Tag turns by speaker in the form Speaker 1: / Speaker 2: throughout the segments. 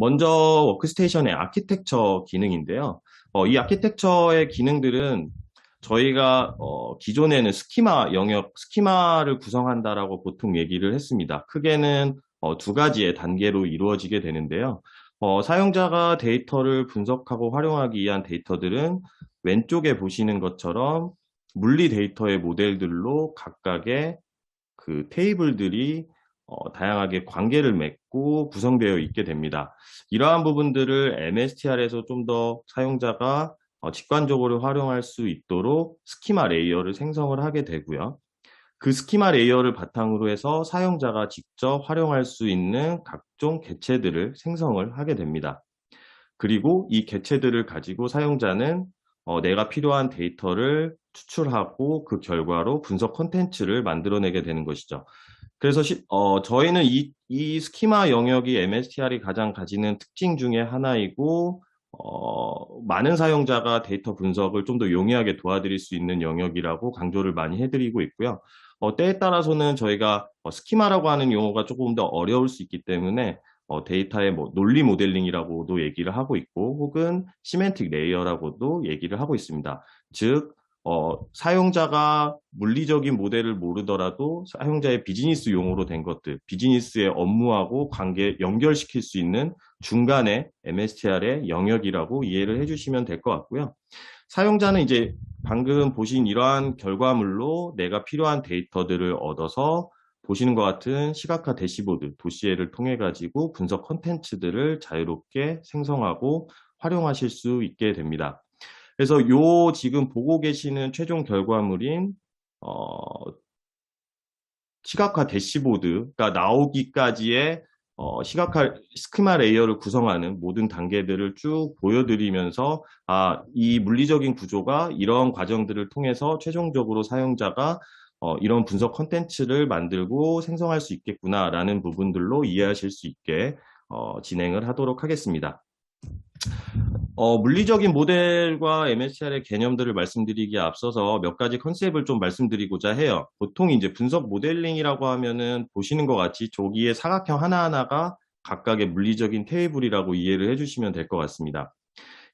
Speaker 1: 먼저 워크스테이션의 아키텍처 기능인데요. 이 아키텍처의 기능들은 저희가 기존에는 스키마 영역, 스키마를 구성한다라고 보통 얘기를 했습니다. 크게는 두 가지의 단계로 이루어지게 되는데요. 사용자가 데이터를 분석하고 활용하기 위한 데이터들은 왼쪽에 보시는 것처럼 물리 데이터의 모델들로 각각의 그 테이블들이 다양하게 관계를 맺고 구성되어 있게 됩니다. 이러한 부분들을 MSTR에서 좀 더 사용자가 직관적으로 활용할 수 있도록 스키마 레이어를 생성을 하게 되고요. 그 스키마 레이어를 바탕으로 해서 사용자가 직접 활용할 수 있는 각종 객체들을 생성을 하게 됩니다. 그리고 이 객체들을 가지고 사용자는 내가 필요한 데이터를 추출하고 그 결과로 분석 콘텐츠를 만들어내게 되는 것이죠. 그래서 저희는 이 스키마 영역이 MSTR이 가장 가지는 특징 중에 하나이고, 많은 사용자가 데이터 분석을 좀 더 용이하게 도와드릴 수 있는 영역이라고 강조를 많이 해드리고 있고요. 때에 따라서는 저희가 스키마라고 하는 용어가 조금 더 어려울 수 있기 때문에 데이터의 뭐 논리 모델링이라고도 얘기를 하고 있고, 혹은 시멘틱 레이어라고도 얘기를 하고 있습니다. 즉, 사용자가 물리적인 모델을 모르더라도 사용자의 비즈니스 용어로 된 것들, 비즈니스의 업무하고 관계 연결시킬 수 있는 중간에 MSTR의 영역이라고 이해를 해주시면 될 것 같고요. 사용자는 이제 방금 보신 이러한 결과물로 내가 필요한 데이터들을 얻어서 보시는 것 같은 시각화 대시보드, 도시에를 통해 가지고 분석 콘텐츠들을 자유롭게 생성하고 활용하실 수 있게 됩니다. 그래서 요 지금 보고 계시는 최종 결과물인 시각화 대시보드가 나오기까지의 시각화 스키마 레이어를 구성하는 모든 단계들을 쭉 보여드리면서 이 물리적인 구조가 이런 과정들을 통해서 최종적으로 사용자가 이런 분석 컨텐츠를 만들고 생성할 수 있겠구나라는 부분들로 이해하실 수 있게 진행을 하도록 하겠습니다. 물리적인 모델과 MSTR의 개념들을 말씀드리기에 앞서서 몇 가지 컨셉을 좀 말씀드리고자 해요. 보통 이제 분석 모델링이라고 하면은 보시는 것 같이 저기에 사각형 하나하나가 각각의 물리적인 테이블이라고 이해를 해주시면 될 것 같습니다.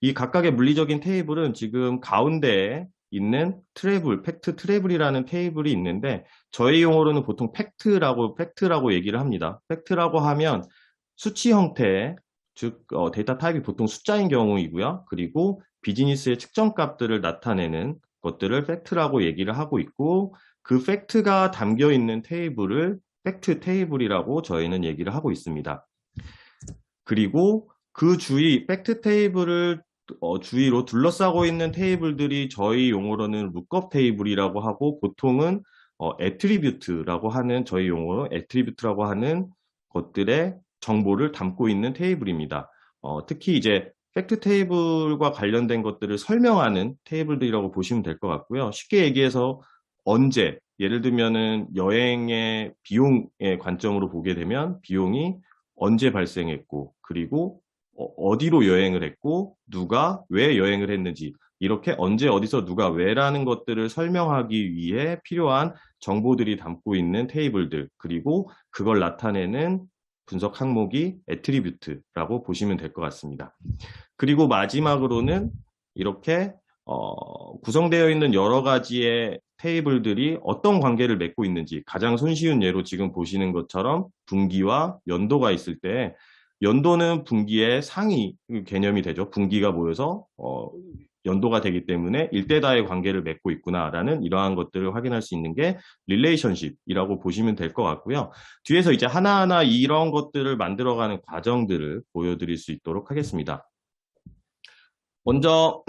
Speaker 1: 이 각각의 물리적인 테이블은 지금 가운데에 있는 트래블, 팩트 트래블이라는 테이블이 있는데 저희 용어로는 보통 팩트라고 얘기를 합니다. 팩트라고 하면 수치 형태의 즉 데이터 타입이 보통 숫자인 경우이고요. 그리고 비즈니스의 측정 값들을 나타내는 것들을 팩트라고 얘기를 하고 있고 그 팩트가 담겨 있는 테이블을 팩트 테이블이라고 저희는 얘기를 하고 있습니다. 그리고 그 주위 팩트 테이블을 주위로 둘러싸고 있는 테이블들이 저희 용어로는 룩업 테이블이라고 하고 보통은 애트리뷰트라고 하는 저희 용어로 애트리뷰트라고 하는 것들의 정보를 담고 있는 테이블입니다. 특히 이제 팩트 테이블과 관련된 것들을 설명하는 테이블들이라고 보시면 될 것 같고요. 쉽게 얘기해서 언제, 예를 들면은 여행의 비용의 관점으로 보게 되면 비용이 언제 발생했고, 그리고 어디로 여행을 했고, 누가 왜 여행을 했는지, 이렇게 언제 어디서 누가 왜라는 것들을 설명하기 위해 필요한 정보들이 담고 있는 테이블들, 그리고 그걸 나타내는 분석 항목이 애트리뷰트라고 보시면 될 것 같습니다. 그리고 마지막으로는 이렇게 구성되어 있는 여러 가지의 테이블들이 어떤 관계를 맺고 있는지 가장 손쉬운 예로 지금 보시는 것처럼 분기와 연도가 있을 때 연도는 분기의 상위 개념이 되죠. 분기가 모여서 연도가 되기 때문에 일대다의 관계를 맺고 있구나라는 이러한 것들을 확인할 수 있는 게 릴레이션십이라고 보시면 될 것 같고요. 뒤에서 이제 하나하나 이런 것들을 만들어가는 과정들을 보여드릴 수 있도록 하겠습니다. 먼저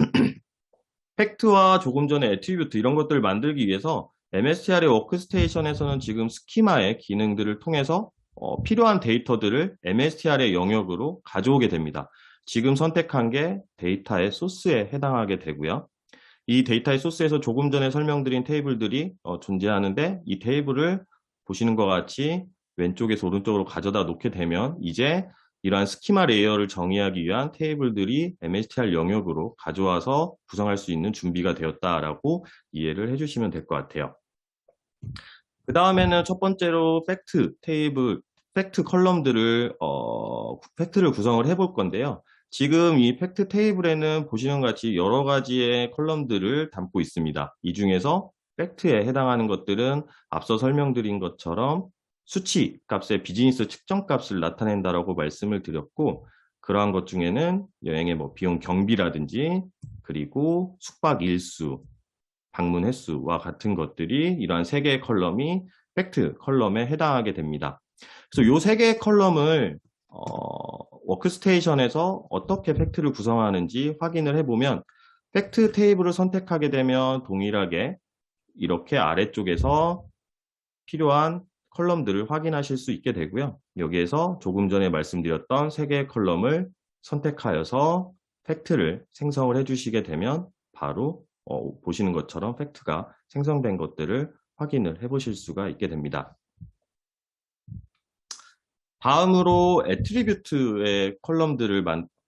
Speaker 1: 팩트와 조금 전에 애트리뷰트 이런 것들을 만들기 위해서 MSTR의 워크스테이션에서는 지금 스키마의 기능들을 통해서 필요한 데이터들을 MSTR의 영역으로 가져오게 됩니다. 지금 선택한 게 데이터의 소스에 해당하게 되고요. 이 데이터의 소스에서 조금 전에 설명드린 테이블들이 존재하는데 이 테이블을 보시는 것 같이 왼쪽에서 오른쪽으로 가져다 놓게 되면 이제 이러한 스키마 레이어를 정의하기 위한 테이블들이 MSTR 영역으로 가져와서 구성할 수 있는 준비가 되었다라고 이해를 해주시면 될 것 같아요. 그 다음에는 첫 번째로 팩트 컬럼들을 팩트를 구성을 해볼 건데요. 지금 이 팩트 테이블에는 보시는 것 같이 여러 가지의 컬럼들을 담고 있습니다. 이 중에서 팩트에 해당하는 것들은 앞서 설명드린 것처럼 수치 값의 비즈니스 측정 값을 나타낸다라고 말씀을 드렸고, 그러한 것 중에는 여행의 뭐 비용 경비라든지 그리고 숙박 일수, 방문 횟수와 같은 것들이 이러한 세 개의 컬럼이 팩트 컬럼에 해당하게 됩니다. 그래서 이 세 개의 컬럼을 워크스테이션에서 어떻게 팩트를 구성하는지 확인을 해보면, 팩트 테이블을 선택하게 되면 동일하게 이렇게 아래쪽에서 필요한 컬럼들을 확인하실 수 있게 되고요. 여기에서 조금 전에 말씀드렸던 세 개의 컬럼을 선택하여서 팩트를 생성을 해주시게 되면 바로 보시는 것처럼 팩트가 생성된 것들을 확인을 해보실 수가 있게 됩니다. 다음으로 애트리뷰트의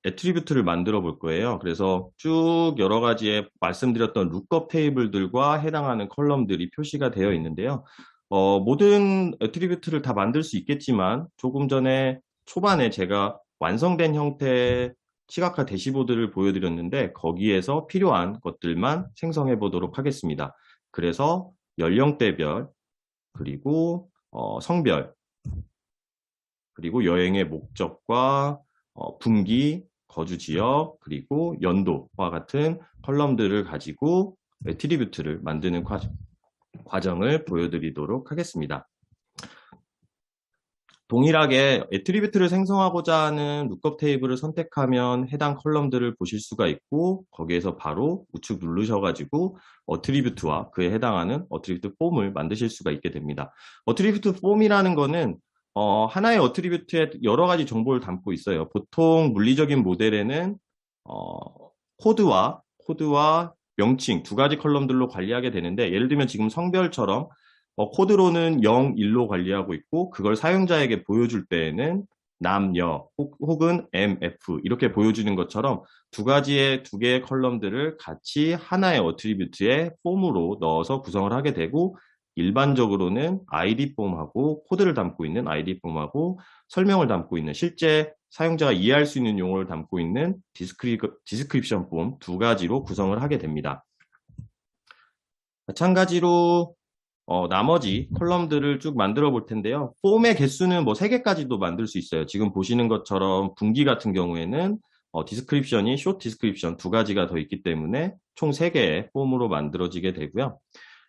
Speaker 1: 애트리뷰트를 만들어 볼 거예요. 그래서 쭉 여러 가지의 말씀드렸던 룩업 테이블들과 해당하는 컬럼들이 표시가 되어 있는데요. 모든 애트리뷰트를 다 만들 수 있겠지만 조금 전에 초반에 제가 완성된 형태의 시각화 대시보드를 보여드렸는데 거기에서 필요한 것들만 생성해 보도록 하겠습니다. 그래서 연령대별, 그리고 성별, 그리고 여행의 목적과 분기, 거주 지역, 그리고 연도와 같은 컬럼들을 가지고 애트리뷰트를 만드는 과정을 보여드리도록 하겠습니다. 동일하게 애트리뷰트를 생성하고자 하는 룩업 테이블을 선택하면 해당 컬럼들을 보실 수가 있고, 거기에서 바로 우측 누르셔가지고 어트리뷰트와 그에 해당하는 어트리뷰트 폼을 만드실 수가 있게 됩니다. 어트리뷰트 폼이라는 거는 하나의 어트리뷰트에 여러 가지 정보를 담고 있어요. 보통 물리적인 모델에는 코드와 명칭 두 가지 컬럼들로 관리하게 되는데, 예를 들면 지금 성별처럼 코드로는 0, 1로 관리하고 있고, 그걸 사용자에게 보여줄 때에는 남, 여 혹은 M, F 이렇게 보여주는 것처럼 두 개의 컬럼들을 같이 하나의 어트리뷰트의 폼으로 넣어서 구성을 하게 되고, 일반적으로는 ID 폼하고 코드를 담고 있는 ID 폼하고 설명을 담고 있는, 실제 사용자가 이해할 수 있는 용어를 담고 있는 디스크립션 폼 두 가지로 구성을 하게 됩니다. 마찬가지로 나머지 컬럼들을 쭉 만들어 볼 텐데요. 폼의 개수는 뭐 3개까지도 만들 수 있어요. 지금 보시는 것처럼 분기 같은 경우에는 디스크립션이 숏 디스크립션 두 가지가 더 있기 때문에 총 3개의 폼으로 만들어지게 되고요.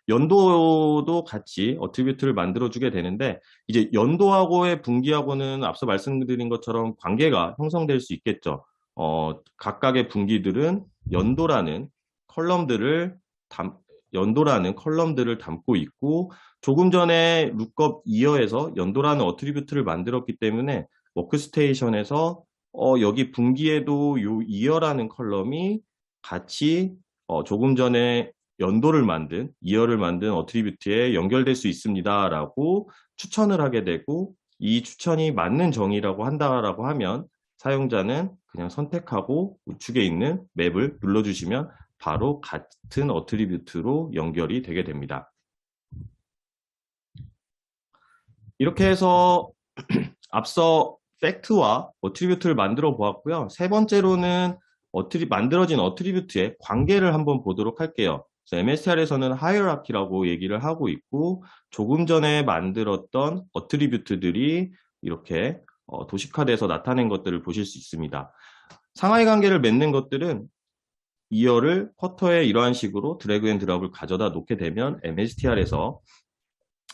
Speaker 1: 연도도 같이 어트리뷰트를 만들어주게 되는데, 이제 연도하고의 분기하고는 앞서 말씀드린 것처럼 관계가 형성될 수 있겠죠. 각각의 분기들은 연도라는 컬럼들을 담고 있고, 조금 전에 룩업 이어에서 연도라는 어트리뷰트를 만들었기 때문에 워크스테이션에서 여기 분기에도 요 이어라는 컬럼이 같이 조금 전에 이어를 만든 어트리뷰트에 연결될 수 있습니다 라고 추천을 하게 되고, 이 추천이 맞는 정의라고 한다라고 하면 사용자는 그냥 선택하고 우측에 있는 맵을 눌러주시면 바로 같은 어트리뷰트로 연결이 되게 됩니다. 이렇게 해서 앞서 팩트와 어트리뷰트를 만들어 보았고요. 세 번째로는 만들어진 어트리뷰트의 관계를 한번 보도록 할게요. MSTR에서는 하이어라키라고 얘기를 하고 있고, 조금 전에 만들었던 어트리뷰트들이 이렇게 도식화돼서 나타낸 것들을 보실 수 있습니다. 상하이 관계를 맺는 것들은 이어를 쿼터에 이러한 식으로 드래그 앤 드롭을 가져다 놓게 되면 MSTR에서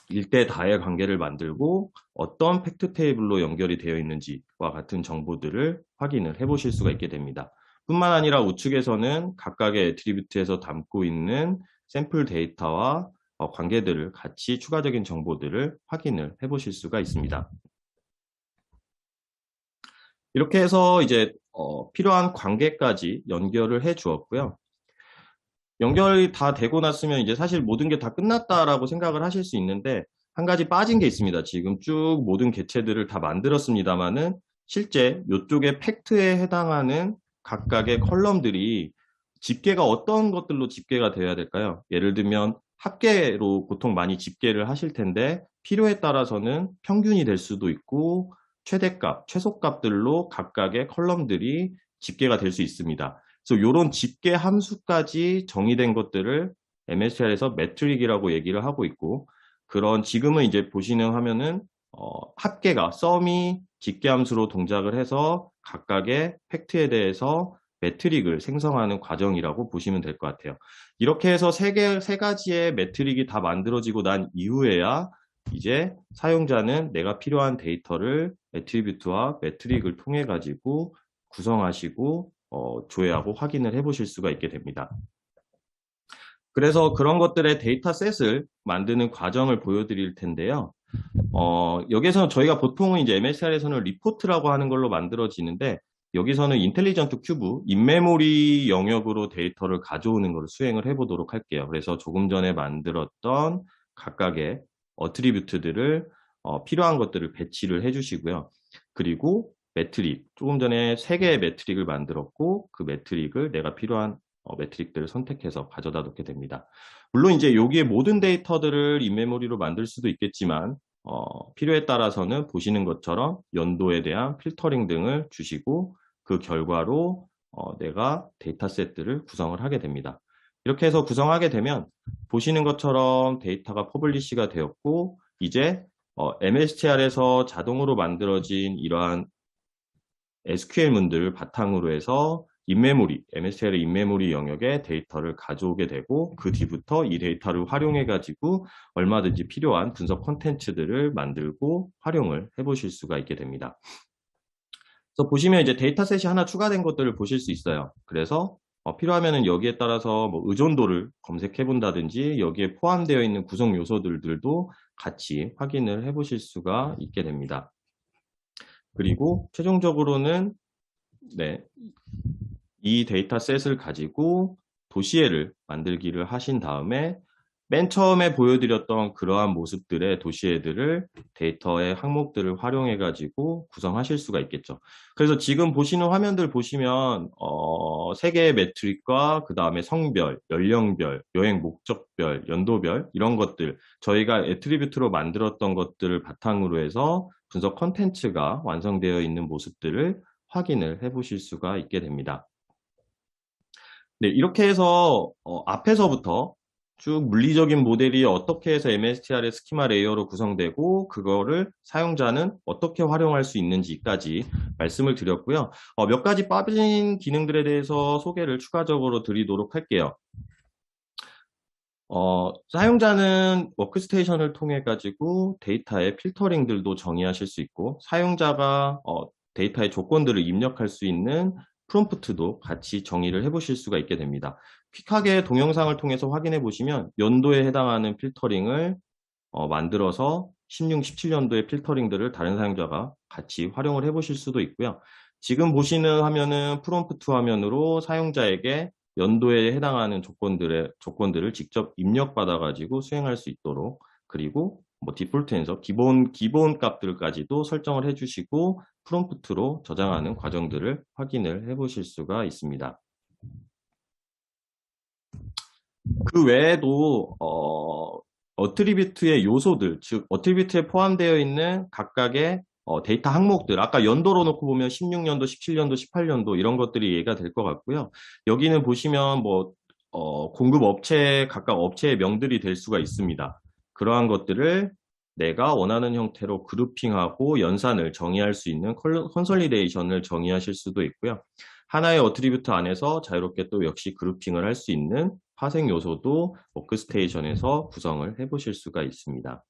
Speaker 1: 일대 다의 관계를 만들고 어떤 팩트 테이블로 연결이 되어 있는지와 같은 정보들을 확인을 해보실 수가 있게 됩니다. 뿐만 아니라 우측에서는 각각의 애트리뷰트에서 담고 있는 샘플 데이터와 관계들을 같이 추가적인 정보들을 확인을 해보실 수가 있습니다. 이렇게 해서 이제 필요한 관계까지 연결을 해 주었고요. 연결이 다 되고 났으면 이제 사실 모든 게 다 끝났다라고 생각을 하실 수 있는데, 한 가지 빠진 게 있습니다. 지금 쭉 모든 개체들을 다 만들었습니다만은 실제 이쪽에 팩트에 해당하는 각각의 컬럼들이 집계가 어떤 것들로 집계가 되어야 될까요? 예를 들면 합계로 보통 많이 집계를 하실 텐데, 필요에 따라서는 평균이 될 수도 있고 최대값, 최소값들로 각각의 컬럼들이 집계가 될 수 있습니다. 그래서 이런 집계 함수까지 정의된 것들을 MSR에서 매트릭이라고 얘기를 하고 있고, 그런 지금은 이제 보시는 화면은 합계가 썸이 집계함수로 동작을 해서 각각의 팩트에 대해서 매트릭을 생성하는 과정이라고 보시면 될 것 같아요. 이렇게 해서 세 가지의 매트릭이 다 만들어지고 난 이후에야 이제 사용자는 내가 필요한 데이터를 애트리뷰트와 매트릭을 통해 가지고 구성하시고 조회하고 확인을 해 보실 수가 있게 됩니다. 그래서 그런 것들의 데이터셋을 만드는 과정을 보여드릴 텐데요. 여기서는 저희가 보통은 이제 MSR에서는 리포트라고 하는 걸로 만들어지는데, 여기서는 인텔리전트 큐브, 인메모리 영역으로 데이터를 가져오는 걸 수행을 해보도록 할게요. 그래서 조금 전에 만들었던 각각의 어트리뷰트들을 필요한 것들을 배치를 해주시고요. 그리고 매트릭, 조금 전에 3개의 매트릭을 만들었고 그 매트릭을 내가 필요한 매트릭들을 선택해서 가져다 놓게 됩니다. 물론 이제 여기에 모든 데이터들을 인메모리로 만들 수도 있겠지만 필요에 따라서는 보시는 것처럼 연도에 대한 필터링 등을 주시고 그 결과로 내가 데이터셋들을 구성을 하게 됩니다. 이렇게 해서 구성하게 되면 보시는 것처럼 데이터가 퍼블리시가 되었고, 이제 MSTR에서 자동으로 만들어진 이러한 SQL문들을 바탕으로 해서 인메모리, MSTR의 인메모리 영역에 데이터를 가져오게 되고, 그 뒤부터 이 데이터를 활용해 가지고 얼마든지 필요한 분석 콘텐츠들을 만들고 활용을 해보실 수가 있게 됩니다. 그래서 보시면 이제 데이터셋이 하나 추가된 것들을 보실 수 있어요. 그래서 필요하면은 여기에 따라서 뭐 의존도를 검색해 본다든지 여기에 포함되어 있는 구성 요소들도 같이 확인을 해 보실 수가 있게 됩니다. 그리고 최종적으로는 이 데이터셋을 가지고 도시애를 만들기를 하신 다음에 맨 처음에 보여드렸던 그러한 모습들의 도시애들을 데이터의 항목들을 활용해 가지고 구성하실 수가 있겠죠. 그래서 지금 보시는 화면들 보시면 3개의 매트릭과 그 다음에 성별, 연령별, 여행 목적별, 연도별 이런 것들, 저희가 애트리뷰트로 만들었던 것들을 바탕으로 해서 분석 컨텐츠가 완성되어 있는 모습들을 확인을 해 보실 수가 있게 됩니다. 네, 이렇게 해서 앞에서부터 쭉 물리적인 모델이 어떻게 해서 MSTR의 스키마 레이어로 구성되고 그거를 사용자는 어떻게 활용할 수 있는지까지 말씀을 드렸고요. 몇 가지 빠진 기능들에 대해서 소개를 추가적으로 드리도록 할게요. 사용자는 워크스테이션을 통해 가지고 데이터의 필터링들도 정의하실 수 있고, 사용자가 데이터의 조건들을 입력할 수 있는 프롬프트도 같이 정의를 해보실 수가 있게 됩니다. 퀵하게 동영상을 통해서 확인해 보시면 연도에 해당하는 필터링을 만들어서 16, 17년도의 필터링들을 다른 사용자가 같이 활용을 해보실 수도 있고요. 지금 보시는 화면은 프롬프트 화면으로 사용자에게 연도에 해당하는 조건들을 직접 입력받아 가지고 수행할 수 있도록, 그리고 뭐 디폴트에서 기본 값들까지도 설정을 해주시고 프롬프트로 저장하는 과정들을 확인을 해보실 수가 있습니다. 그 외에도 어트리뷰트의 요소들, 즉 어트리뷰트에 포함되어 있는 각각의 데이터 항목들, 아까 연도로 놓고 보면 16년도, 17년도, 18년도 이런 것들이 이해가 될 것 같고요. 여기는 보시면 뭐 공급 업체, 각각 업체의 명들이 될 수가 있습니다. 그러한 것들을 내가 원하는 형태로 그룹핑하고 연산을 정의할 수 있는 컨솔리데이션을 정의하실 수도 있고요. 하나의 어트리뷰트 안에서 자유롭게 또 역시 그룹핑을 할 수 있는 파생 요소도 워크스테이션에서 구성을 해보실 수가 있습니다.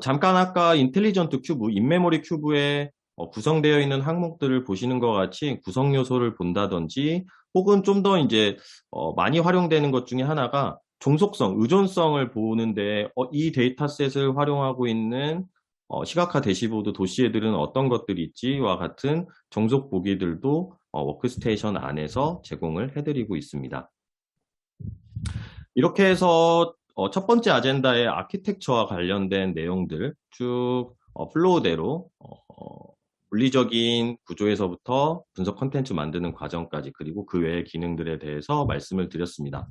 Speaker 1: 잠깐 아까 인텔리전트 큐브, 인메모리 큐브에 구성되어 있는 항목들을 보시는 것 같이 구성 요소를 본다든지, 혹은 좀 더 이제 많이 활용되는 것 중에 하나가 종속성, 의존성을 보는데 이 데이터셋을 활용하고 있는 시각화 대시보드 도시애들은 어떤 것들이 있지와 같은 종속 보기들도 워크스테이션 안에서 제공을 해드리고 있습니다. 이렇게 해서 첫 번째 아젠다의 아키텍처와 관련된 내용들 쭉 플로우대로 물리적인 구조에서부터 분석 컨텐츠 만드는 과정까지, 그리고 그 외의 기능들에 대해서 말씀을 드렸습니다.